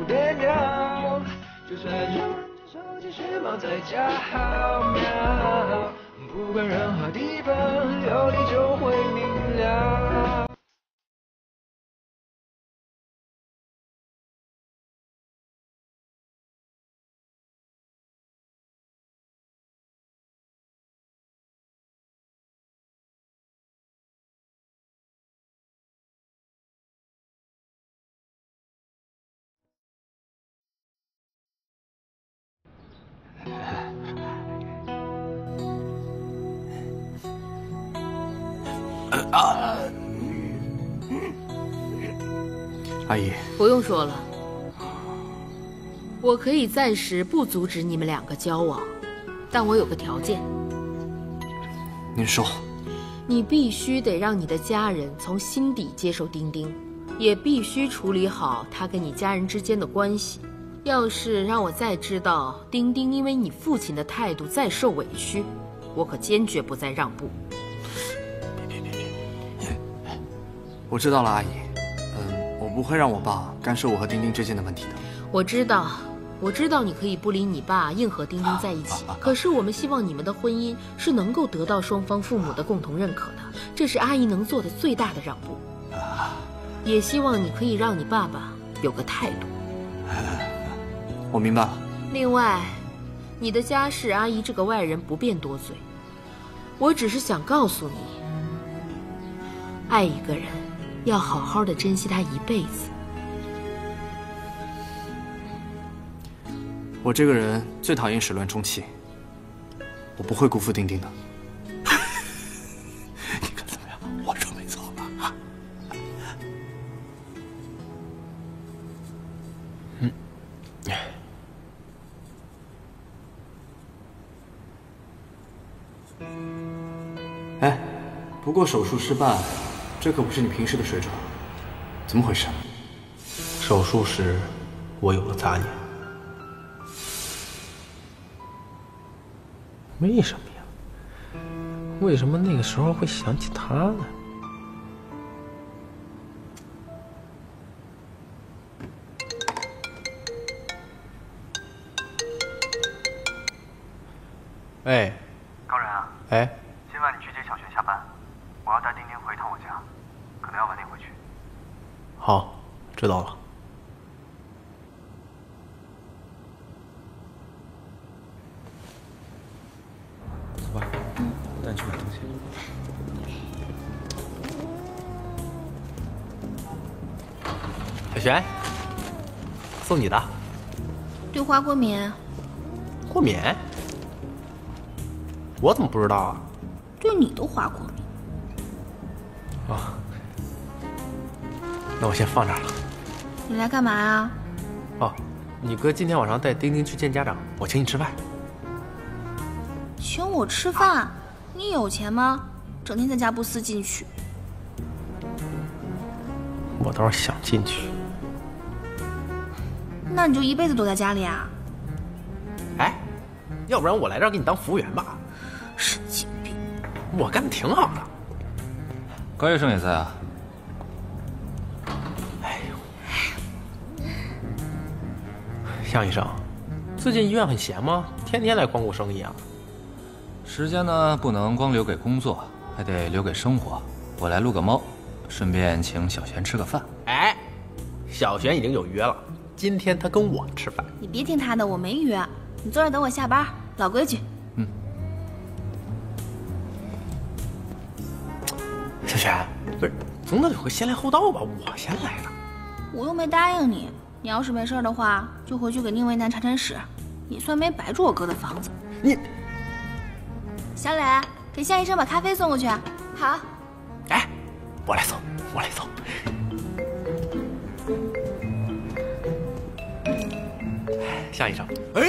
蝶鸟，就算是手机时光再加毫秒，不管任何地方，有你就会明了。阿姨，不用说了，我可以暂时不阻止你们两个交往，但我有个条件。您说。你必须得让你的家人从心底接受丁丁，也必须处理好他跟你家人之间的关系。要是让我再知道丁丁因为你父亲的态度再受委屈，我可坚决不再让步。别，我知道了，阿姨。我不会让我爸干涉我和丁丁之间的问题的。我知道你可以不理你爸，硬和丁丁在一起。可是我们希望你们的婚姻是能够得到双方父母的共同认可的，这是阿姨能做的最大的让步。也希望你可以让你爸爸有个态度。我明白了。另外，你的家事阿姨这个外人不便多嘴，我只是想告诉你，爱一个人要好好的珍惜他一辈子。我这个人最讨厌始乱终弃，我不会辜负丁丁的。你看怎么样？我说没错吧？哎，不过手术失败，这可不是你平时的水准，怎么回事？手术时我有了杂念。为什么呀？为什么那个时候会想起他呢？哎，高人啊！哎，今晚你去接小璇下班，我要带丁丁回一趟我家，可能要晚点回去。好，知道了。走吧，带你去买东西。小璇，送你的。对花过敏。过敏？我怎么不知道啊？对你的花过敏。哦，那我先放这儿了。你来干嘛呀？哦，你哥今天晚上带丁丁去见家长，我请你吃饭。请我吃饭？你有钱吗？整天在家不思进取。我倒是想进去。那你就一辈子躲在家里啊？哎，要不然我来这儿给你当服务员吧。神经病！我干的挺好的。高医生也在啊。哎呦，向医生，最近医院很闲吗？天天来光顾生意啊？时间呢，不能光留给工作，还得留给生活。我来撸个猫，顺便请小璇吃个饭。哎，小璇已经有约了，今天她跟我吃饭。你别听他的，我没约。你坐这等我下班，老规矩。嗯。小璇，不是，总得有个先来后到吧？我先来的。我又没答应你，你要是没事的话，就回去给宁为难铲铲屎，也算没白住我哥的房子。你，小磊，给向医生把咖啡送过去。好。哎，我来送，我来送。向医生，哎，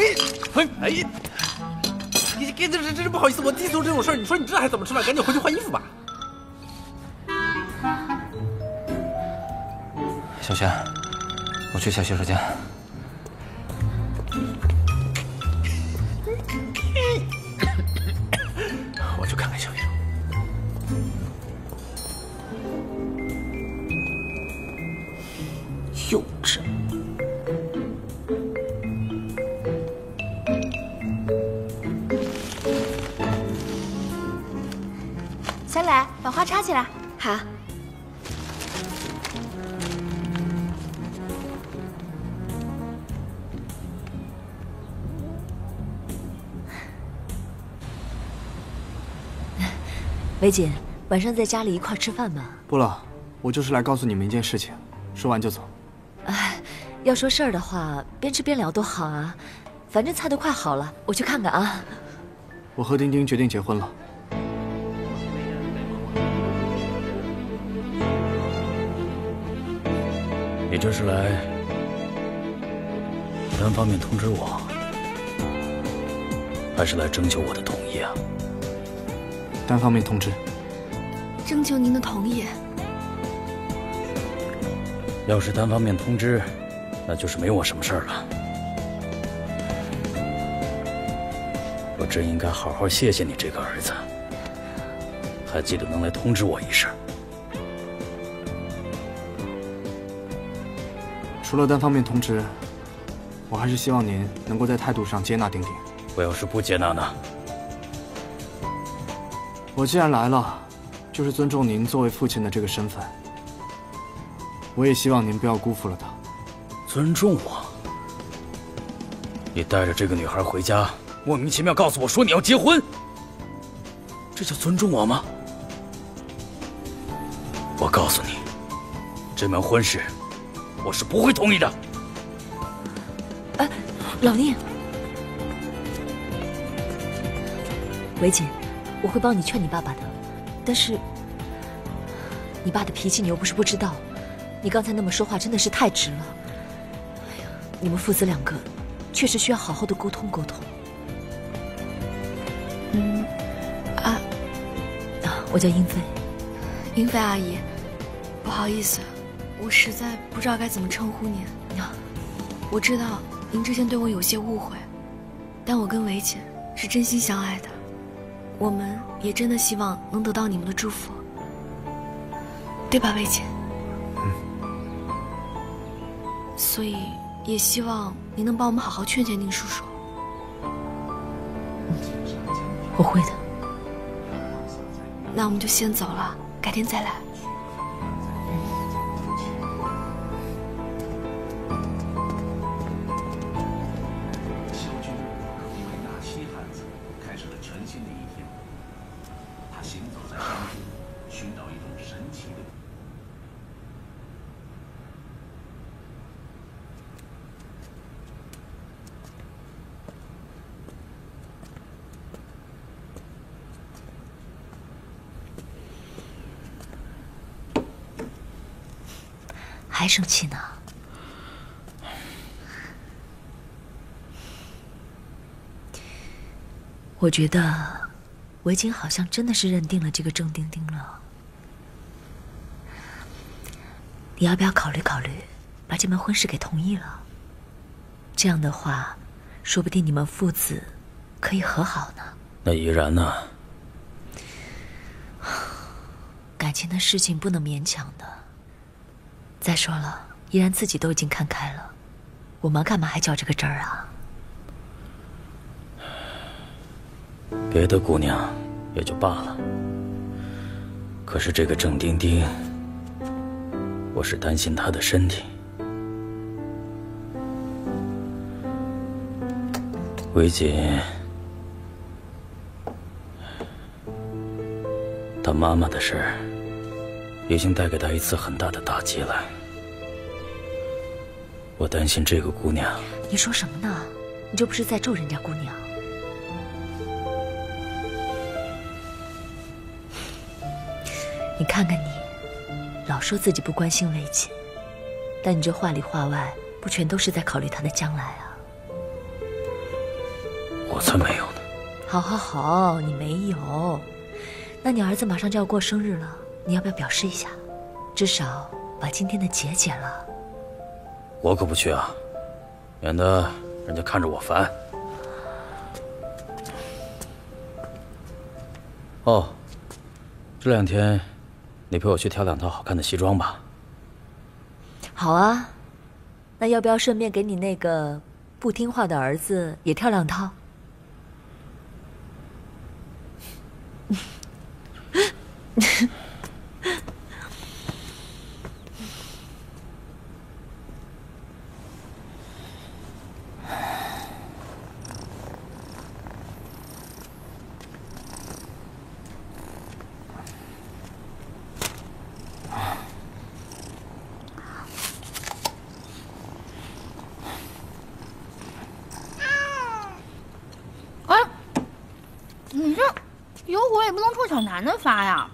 你这不好意思，我第一次做这种事儿，你说你这还怎么吃饭？赶紧回去换衣服吧。小璇，我去下洗手间。我去看看小医生。幼稚。它插起来。好。维锦，晚上在家里一块吃饭吧。不了，我就是来告诉你们一件事情，说完就走。哎，要说事儿的话，边吃边聊多好啊。反正菜都快好了，我去看看啊。我和丁丁决定结婚了。你这是来单方面通知我，还是来征求我的同意啊？单方面通知。征求您的同意。要是单方面通知，那就是没我什么事儿了。我真应该好好谢谢你这个儿子，还记得能来通知我一声。除了单方面通知，我还是希望您能够在态度上接纳丁丁。我要是不接纳呢？我既然来了，就是尊重您作为父亲的这个身份。我也希望您不要辜负了他。尊重我？你带着这个女孩回家，莫名其妙告诉我说你要结婚，这叫尊重我吗？我告诉你，这门婚事我是不会同意的。哎，老宁，维锦，我会帮你劝你爸爸的，但是你爸的脾气你又不是不知道，你刚才那么说话真的是太直了。哎呀，你们父子两个确实需要好好的沟通沟通。我叫英菲。英菲阿姨，不好意思，我实在不知道该怎么称呼您。我知道您之前对我有些误会，但我跟维锦是真心相爱的，我们也真的希望能得到你们的祝福，对吧，维锦？所以也希望您能帮我们好好劝劝宁叔叔。我会的。那我们就先走了，改天再来。小军一位纳西汉子开始了全新的一天。他行走在山中，寻找一种神奇的。还生气呢？我觉得维锦好像真的是认定了这个郑丁丁了。你要不要考虑考虑，把这门婚事给同意了？这样的话，说不定你们父子可以和好呢。那依然呢？感情的事情不能勉强的。再说了，依然自己都已经看开了，我们干嘛还较这个真儿啊？别的姑娘也就罢了，可是这个郑丁丁，我是担心她的身体。维锦，她妈妈的事儿已经带给她一次很大的打击了。我担心这个姑娘。你说什么呢？你这不是在咒人家姑娘？你看看你，老说自己不关心维锦，但你这话里话外不全都是在考虑她的将来啊？我才没有呢。好好好，你没有。那你儿子马上就要过生日了，你要不要表示一下？至少把今天的节解了。我可不去啊，免得人家看着我烦。哦，这2天你陪我去挑2套好看的西装吧。好啊，那要不要顺便给你那个不听话的儿子也挑2套？也不能冲小楠楠发呀。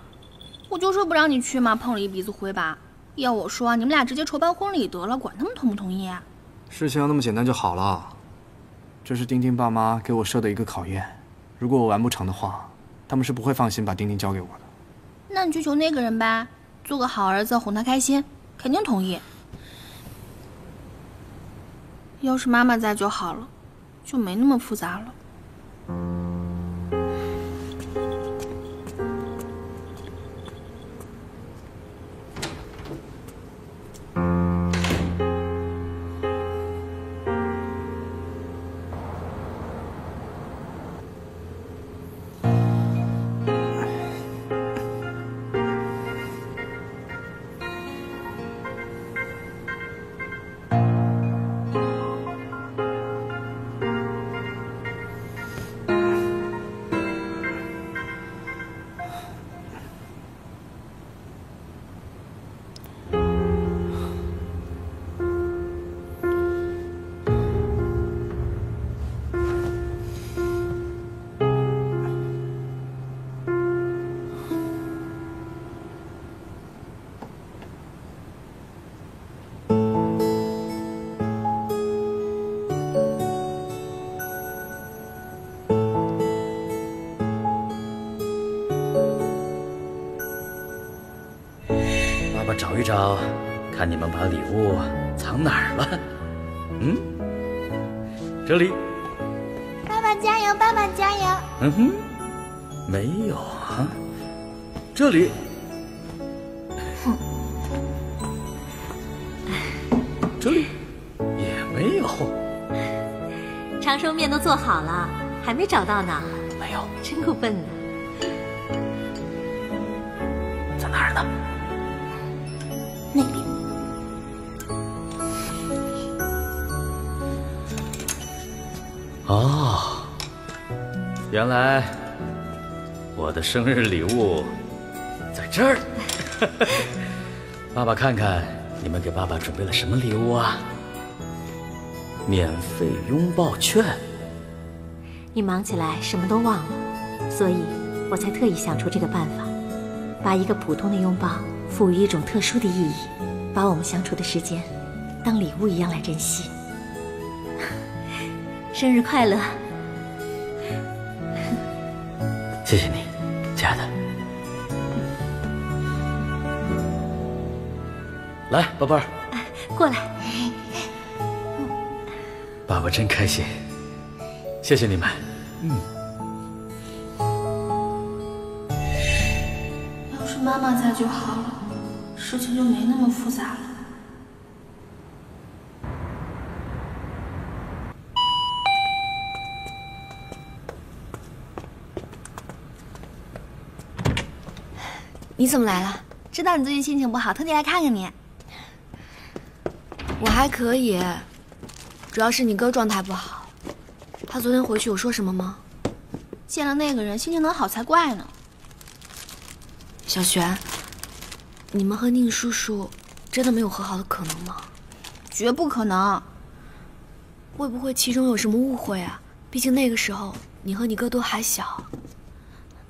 我就说不让你去嘛，碰了一鼻子灰吧。要我说，你们俩直接筹办婚礼得了，管他们同不同意。事情要那么简单就好了。这是丁丁爸妈给我设的一个考验，如果我完不成的话，他们是不会放心把丁丁交给我的。那你去求那个人呗，做个好儿子，哄他开心，肯定同意。要是妈妈在就好了，就没那么复杂了。找一找，看你们把礼物藏哪儿了。这里。爸爸加油，爸爸加油。没有啊。这里。这里也没有。长寿面都做好了，还没找到呢。没有。真够笨的。在哪儿呢？那边。哦，原来我的生日礼物在这儿。爸爸看看，你们给爸爸准备了什么礼物啊？免费拥抱券。你忙起来什么都忘了，所以我才特意想出这个办法，把一个普通的拥抱赋予一种特殊的意义，把我们相处的时间当礼物一样来珍惜。生日快乐！谢谢你，亲爱的。来，宝贝儿，过来。爸爸真开心，谢谢你们。要是妈妈在就好了，事情就没那么复杂了。你怎么来了？知道你最近心情不好，特地来看看你。我还可以，主要是你哥状态不好。他昨天回去有说什么吗？见了那个人，心情能好才怪呢。小璇，你们和宁叔叔真的没有和好的可能吗？绝不可能。会不会其中有什么误会啊？毕竟那个时候你和你哥都还小。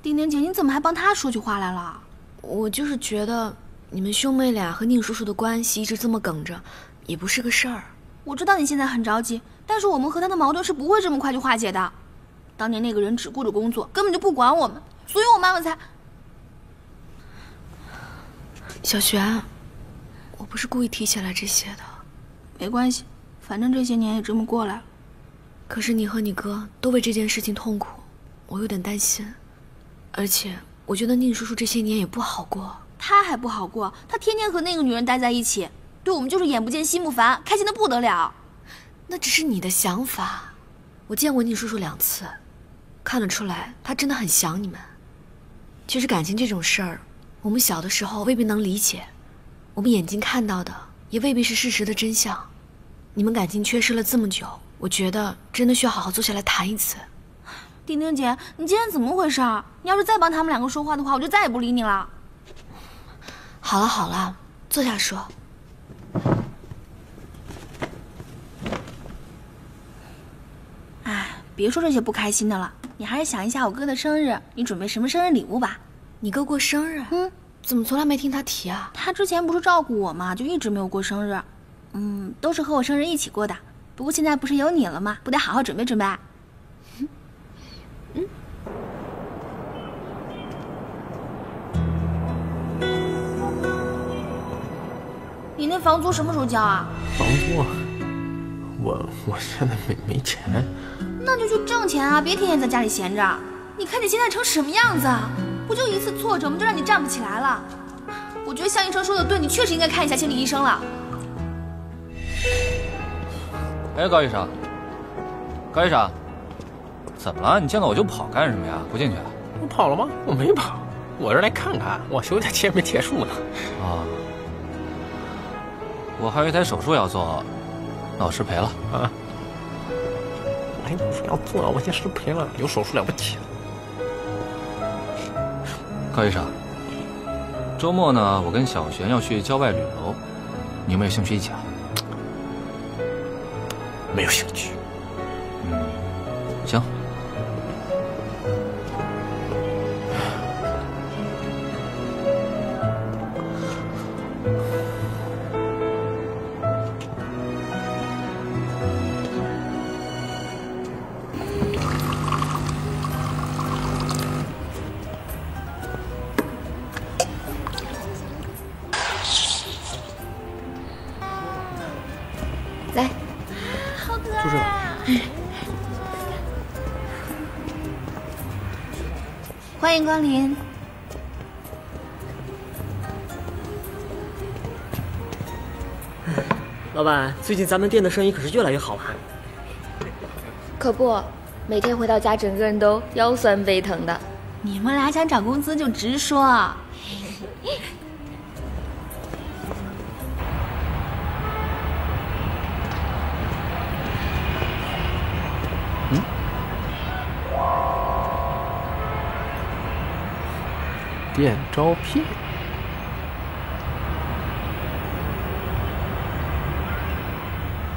丁丁姐，你怎么还帮他说起话来了？我就是觉得你们兄妹俩和宁叔叔的关系一直这么梗着，也不是个事儿。我知道你现在很着急，但是我们和他的矛盾是不会这么快就化解的。当年那个人只顾着工作，根本就不管我们，所以我妈妈才……小璇，我不是故意提起来这些的。没关系，反正这些年也这么过来了。可是你和你哥都为这件事情痛苦，我有点担心。而且我觉得宁叔叔这些年也不好过。他还不好过，他天天和那个女人待在一起，对我们就是眼不见心不烦，开心的不得了。那只是你的想法，我见过宁叔叔2次，看得出来他真的很想你们。其实感情这种事儿，我们小的时候未必能理解，我们眼睛看到的也未必是事实的真相。你们感情缺失了这么久，我觉得真的需要好好坐下来谈一次。丁丁姐，你今天怎么回事？你要是再帮他们2个说话的话，我就再也不理你了。好了好了，坐下说。哎，别说这些不开心的了，你还是想一下我哥的生日，你准备什么生日礼物吧。你哥过生日？怎么从来没听他提啊？他之前不是照顾我嘛，就一直没有过生日。都是和我生日一起过的。不过现在不是有你了吗？不得好好准备准备。你那房租什么时候交啊？房租啊，我现在没钱。那就去挣钱啊，别天天在家里闲着。你看你现在成什么样子啊？不就一次挫折，我们就让你站不起来了。我觉得向医生说的对，你确实应该看一下心理医生了。哎，高医生，高医生，怎么了？你见到我就跑干什么呀？不进去？我跑了吗？我没跑，我是来看看我休假期还没结束呢。啊，我还有一台手术要做，那我失陪了啊。我还手术要做，我先失陪了，有手术了不起。高医生，周末呢，我跟小璇要去郊外旅游，你有没有兴趣一起啊？没有兴趣。行。来，好可爱。就这个。欢迎光临。老板，最近咱们店的生意可是越来越好了。可不，每天回到家，整个人都腰酸背疼的。你们俩想涨工资就直说。店招聘，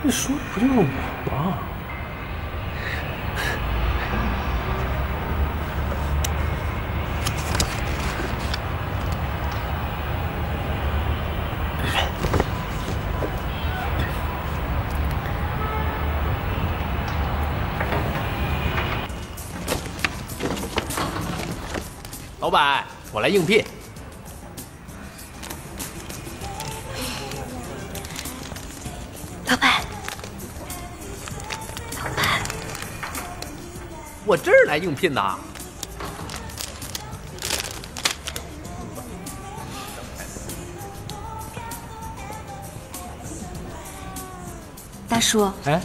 你说的不就是我吗？老板，我来应聘。老板，我这儿来应聘的。大叔，哎，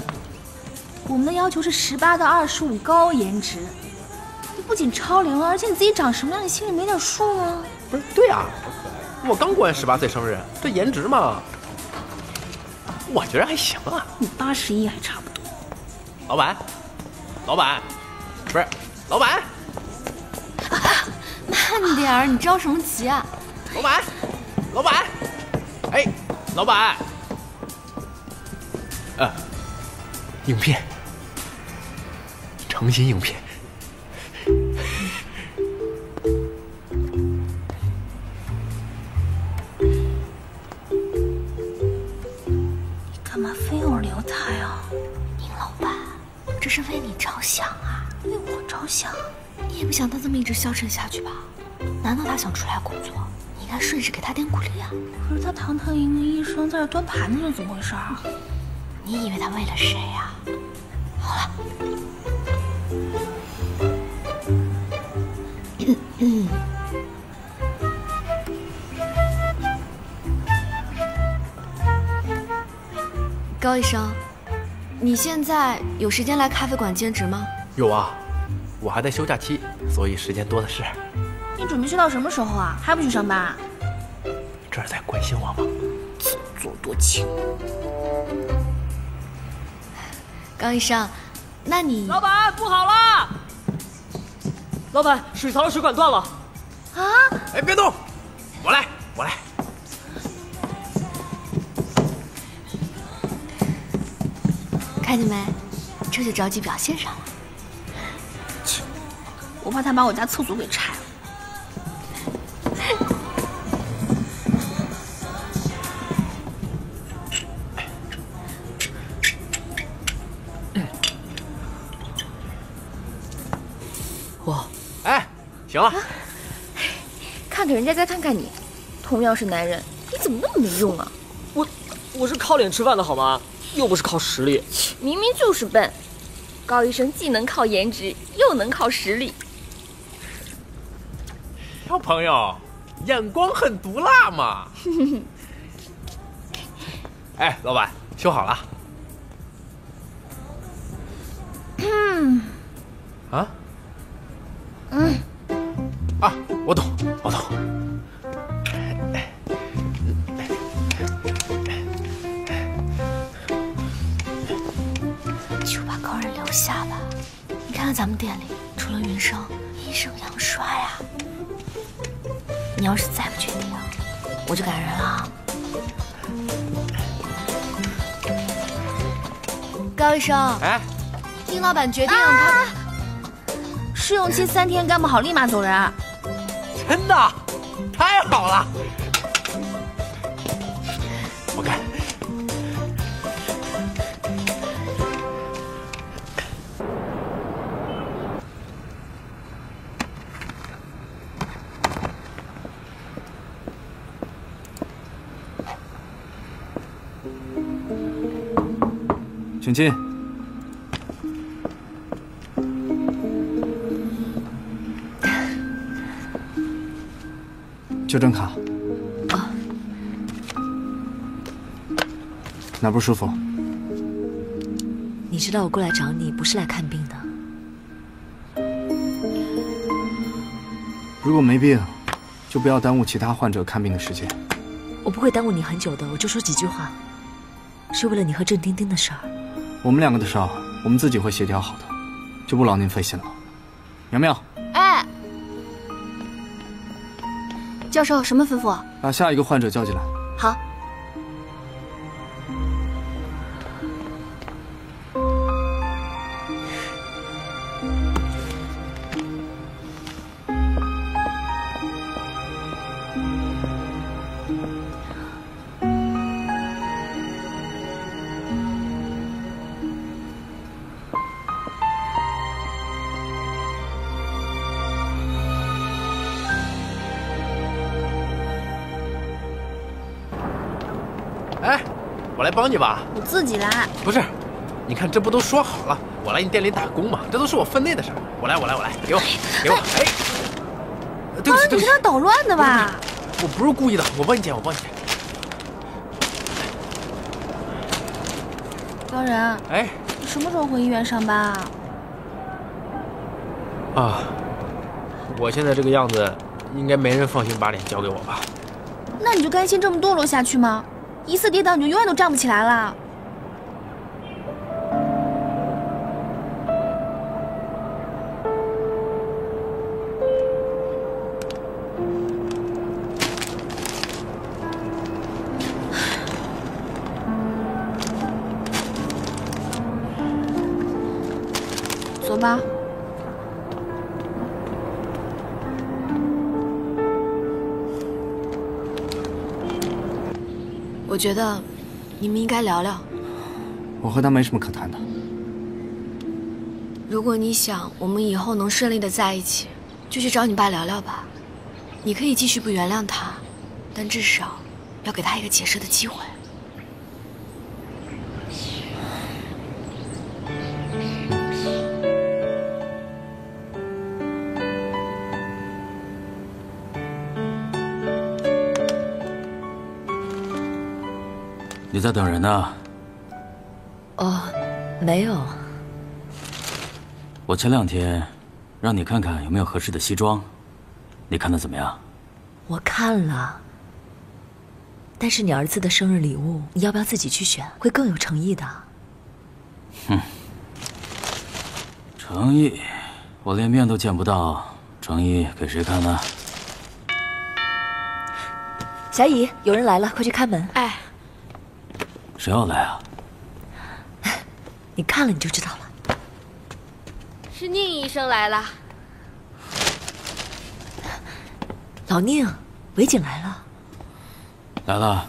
我们的要求是18到25，高颜值。你不仅超龄了，而且你自己长什么样，你心里没点数吗？不是，对啊，我刚过完18岁生日，这颜值嘛，我觉得还行啊。你81还差不多。老板，老板，不是，老板，慢点儿，你着什么急啊？老板，老板，哎，老板，应聘，诚心应聘。干嘛非要留他呀？宁老板，这是为你着想啊，为我着想。你也不想他这么一直消沉下去吧？难道他想出来工作？你应该顺势给他点鼓励啊。可是他堂堂一名医生，在这端盘子是怎么回事啊？你以为他为了谁呀？好了。高医生，你现在有时间来咖啡馆兼职吗？有啊，我还在休假期，所以时间多的是。你准备休到什么时候啊？还不去上班啊？这是在关心我吗？自作多情。高医生，那你……老板，不好了！老板，水槽的水管断了。啊！哎，别动，我来，我来。看见没，这就着急表现上了。我怕他把我家厕所给拆了。哇，哎，行了。看看人家再看看你，同样是男人，你怎么那么没用啊？我是靠脸吃饭的好吗？又不是靠实力。明明就是笨。高医生既能靠颜值，又能靠实力。小朋友，眼光很毒辣嘛。哎，老板，修好了。啊？啊，我懂。就把高人留下吧。你看看咱们店里，除了云生，医生杨帅啊。你要是再不决定，我就赶人了。高医生，哎，丁老板决定他试用期3天，干不好立马走人。真的？太好了！我干。请进。就诊卡。哪不舒服？你知道我过来找你不是来看病的。如果没病，就不要耽误其他患者看病的时间。我不会耽误你很久的，我就说几句话，是为了你和郑丁丁的事儿。我们两个的事儿，我们自己会协调好的，就不劳您费心了。苗苗，哎，教授，什么吩咐？把下一个患者叫进来。好。哎，我来帮你吧。你自己来。不是，你看这不都说好了，我来你店里打工嘛，这都是我分内的事儿。我来，给我。哎，对不起，你是他捣乱的吧？我不是故意的，我帮你捡。高人，哎，你什么时候回医院上班啊？啊，我现在这个样子，应该没人放心把脸交给我吧？那你就甘心这么堕落下去吗？一次跌倒你就永远都站不起来了。走吧。我觉得你们应该聊聊。我和他没什么可谈的。如果你想我们以后能顺利的在一起，就去找你爸聊聊吧。你可以继续不原谅他，但至少要给他一个解释的机会。你在等人呢？哦，没有。我前2天让你看看有没有合适的西装，你看的怎么样？我看了，但是你儿子的生日礼物，你要不要自己去选？会更有诚意的。诚意，我连面都见不到，诚意给谁看呢？小乙，有人来了，快去开门。哎，谁要来啊？你看了你就知道了。是宁医生来了。老宁，韦景来了。来了。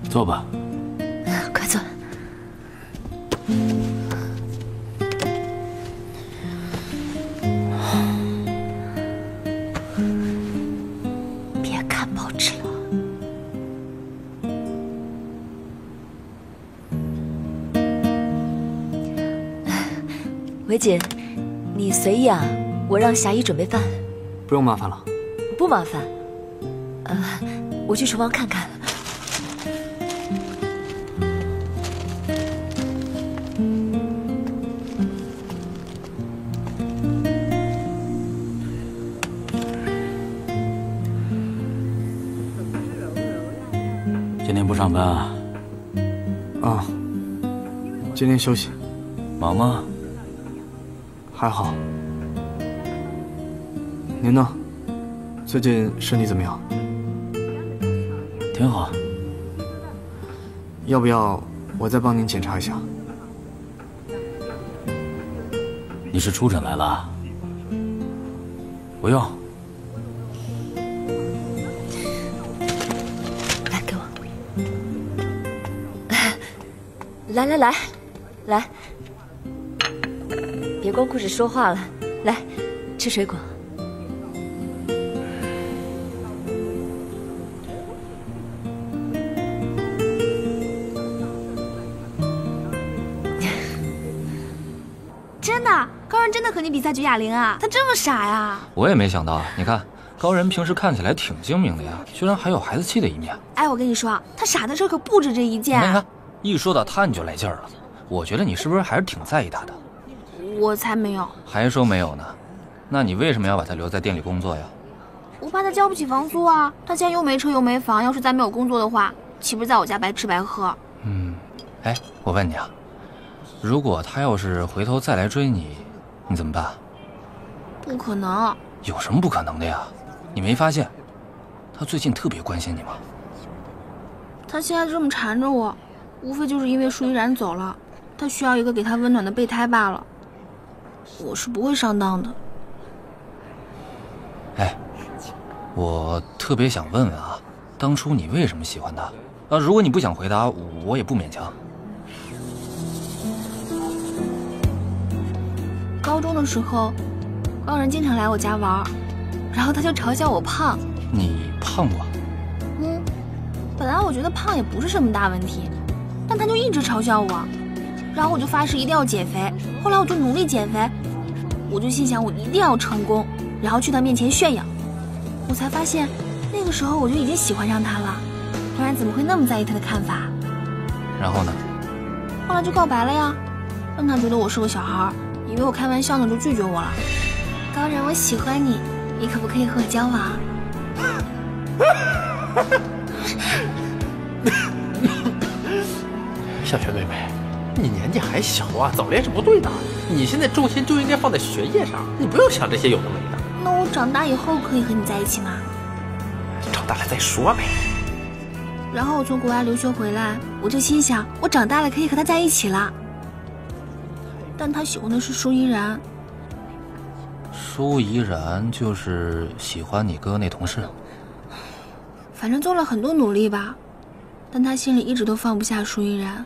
坐吧。快坐。别看报纸了。韦锦，你随意啊，我让霞姨准备饭。不用麻烦了。不麻烦。我去厨房看看。今天不上班啊？啊，今天休息。忙吗？还好。您呢？最近身体怎么样？挺好。要不要我再帮您检查一下？你是出诊来了？不用。来，给我。来，别光顾着说话了，来，吃水果。真的，高人真的和你比赛举哑铃啊？他这么傻呀？我也没想到，你看高人平时看起来挺精明的呀，居然还有孩子气的一面。哎，我跟你说，他傻的事可不止这一件。你看，一说到他你就来劲儿了。我觉得你是不是还是挺在意他的？我才没有。还说没有呢？那你为什么要把他留在店里工作呀？我怕他交不起房租啊。他现在又没车又没房，要是再没有工作的话，岂不是在我家白吃白喝？哎，我问你啊，如果他要是回头再来追你，你怎么办？不可能。有什么不可能的呀？你没发现他最近特别关心你吗？他现在这么缠着我，无非就是因为舒依然走了，他需要一个给他温暖的备胎罢了。我是不会上当的。哎，我特别想问问啊，当初你为什么喜欢他？如果你不想回答，我也不勉强。高中的时候，高人经常来我家玩，然后他就嘲笑我胖。你胖过？本来我觉得胖也不是什么大问题，但他就一直嘲笑我，然后我就发誓一定要减肥。后来我就努力减肥，我就心想我一定要成功，然后去他面前炫耀。我才发现，那个时候我就已经喜欢上他了，不然怎么会那么在意他的看法？然后呢？后来就告白了呀，让他觉得我是个小孩，以为我开玩笑呢，就拒绝我了。高人，我喜欢你，你可不可以和我交往？小雪妹妹，你年纪还小啊，早恋是不对的。你现在重心就应该放在学业上，你不要想这些有的没的。那我长大以后可以和你在一起吗？长大了再说呗。然后我从国外留学回来，我就心想，我长大了可以和他在一起了。但他喜欢的是舒依然。舒依然就是喜欢你哥那同事。反正做了很多努力吧，但他心里一直都放不下舒依然。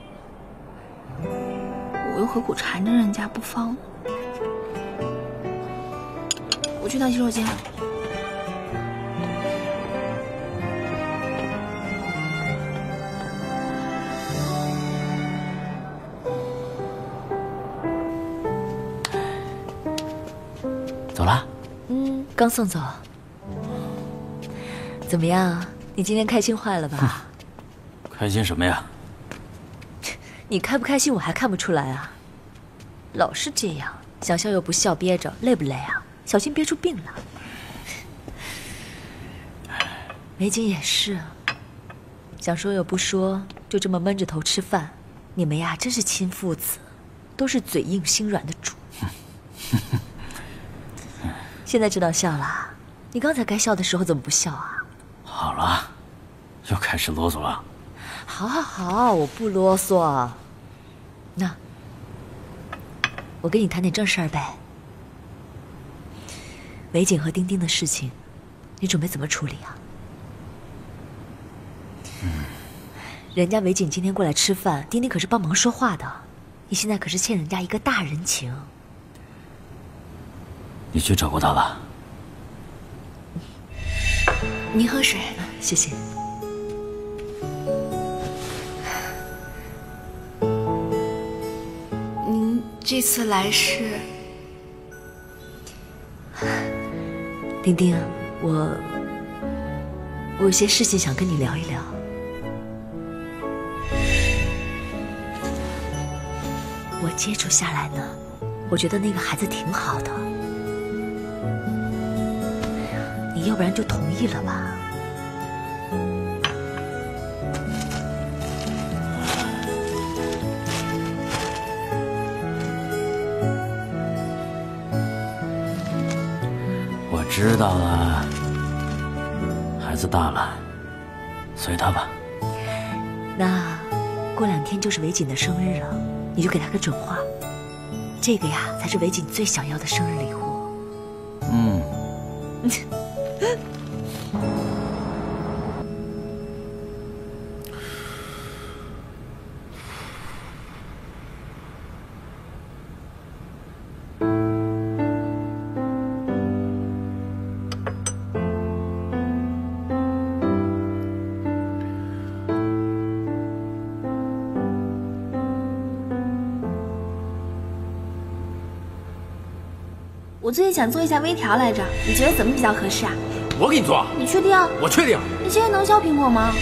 我又何苦缠着人家不放呢？我去趟洗手间。走了？刚送走。怎么样？你今天开心坏了吧？开心什么呀？你开不开心我还看不出来啊！老是这样，想笑又不笑，憋着，累不累啊？小心憋出病来。梅景也是，想说又不说，就这么闷着头吃饭。你们呀，真是亲父子，都是嘴硬心软的主。现在知道笑了，你刚才该笑的时候怎么不笑啊？好了，又开始啰嗦了。好，我不啰嗦。那，我跟你谈点正事儿呗。韦景和丁丁的事情，你准备怎么处理啊？人家韦锦今天过来吃饭，丁丁可是帮忙说话的，你现在可是欠人家一个大人情。你去找过他了？您喝水，谢谢。您这次来是？丁丁，我有些事情想跟你聊一聊。我接触下来呢，我觉得那个孩子挺好的，你要不然就同意了吧？我知道了，孩子大了，随他吧。那过2天就是韦锦的生日了，你就给他个准话，这个呀才是韦锦最想要的生日礼物。我最近想做一下微调来着，你觉得怎么比较合适啊？我给你做。你确定？我确定。你现在能削苹果吗？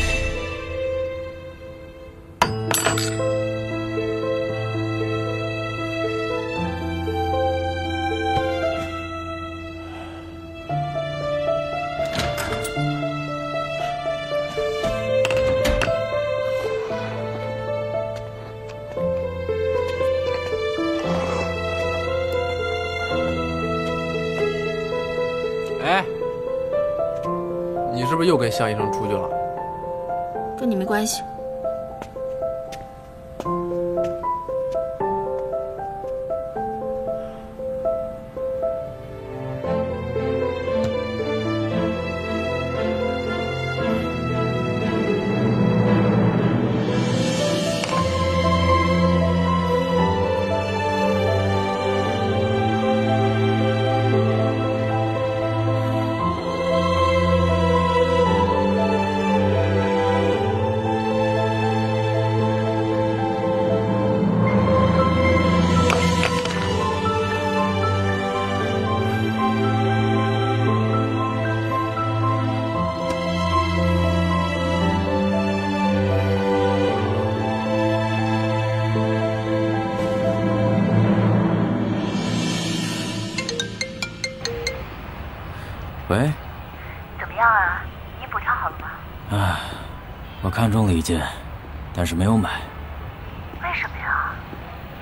哎，你是不是又跟向医生出去了？跟你没关系。喂，怎么样啊？衣服挑好了吗？唉，我看中了一件，但是没有买。为什么呀？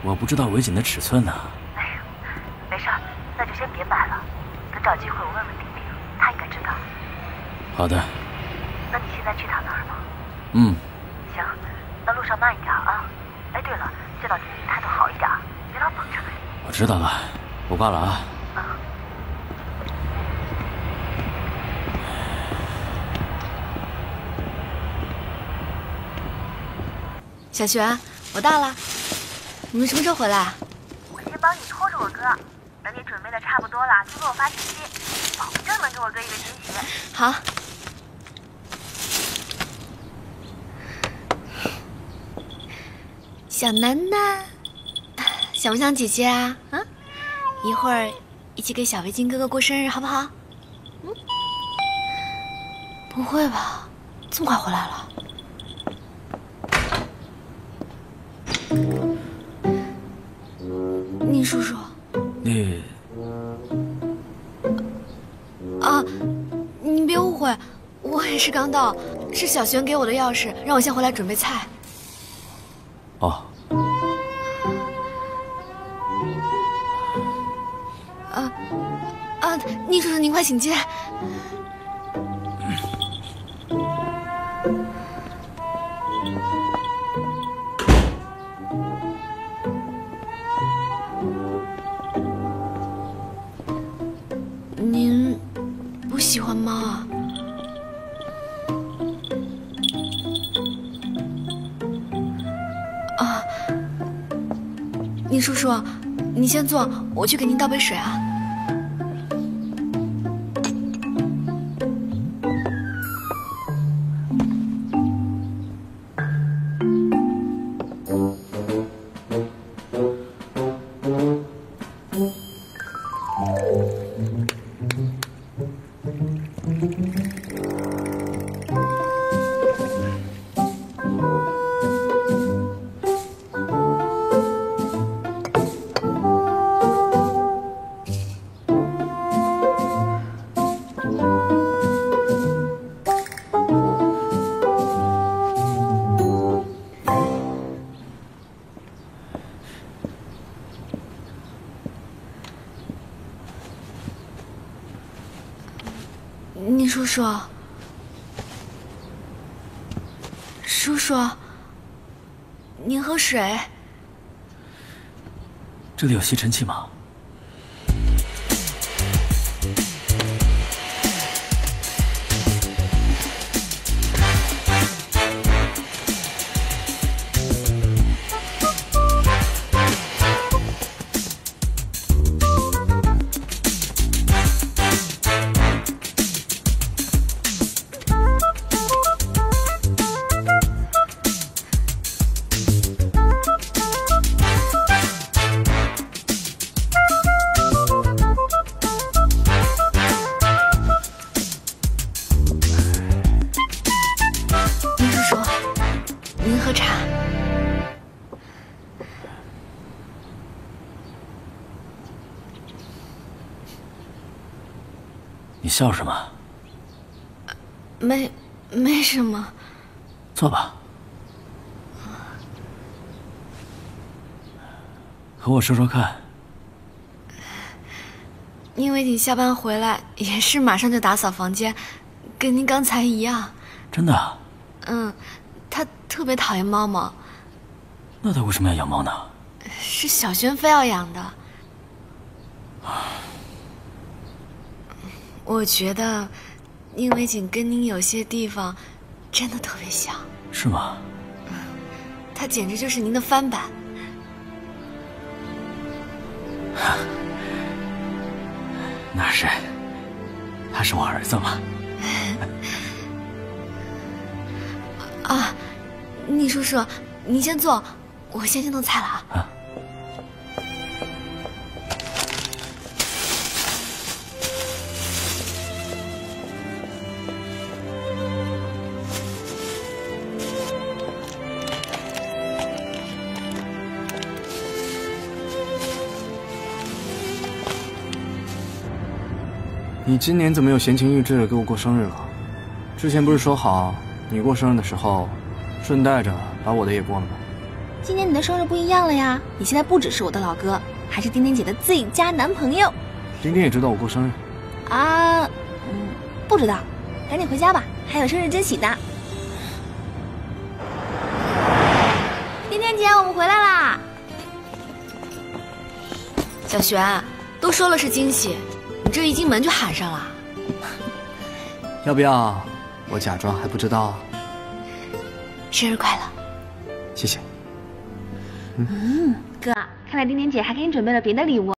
我不知道韦锦的尺寸呢。哎呀，没事儿，那就先别买了。等找机会我问问丁丁，他应该知道。好的。那你现在去他那儿吗？嗯。行，那路上慢一点啊。哎，对了，见到丁丁态度好一点，别老绷着。我知道了，我挂了啊。小璇，我到了。你们什么时候回来？我先帮你拖着我哥，等你准备的差不多了，就给我发信息，保证能给我哥一个惊喜。好。小楠楠，想不想姐姐啊？啊，一会儿一起给小围巾哥哥过生日，好不好？嗯。不会吧，这么快回来了？宁叔叔，你啊，你别误会，我也是刚到，是小璇给我的钥匙，让我先回来准备菜。哦。宁叔叔，您快请进。您不喜欢猫啊？啊，宁叔叔，你先坐，我去给您倒杯水啊。宁叔叔，叔叔，您喝水。这里有吸尘器吗？你笑什么？没什么。坐吧，和我说说看。宁伟景下班回来也是马上就打扫房间，跟您刚才一样。真的？嗯，他特别讨厌猫猫。那他为什么要养猫呢？是小轩非要养的。我觉得宁伟景跟您有些地方真的特别像。是吗？他简直就是您的翻版。那是，他是我儿子嘛。啊，宁叔叔，您先坐，我先去弄菜了啊。你今年怎么又闲情逸致的给我过生日了？之前不是说好你过生日的时候，顺带着把我的也过了吗？今年你的生日不一样了呀，你现在不只是我的老哥，还是丁丁姐的最佳男朋友。丁丁也知道我过生日啊？不知道，赶紧回家吧，还有生日惊喜呢。丁丁姐，我们回来啦！小璇，都说了是惊喜。你这一进门就喊上了，要不要我假装还不知道？生日快乐！谢谢。哥，看来丁丁姐还给你准备了别的礼物。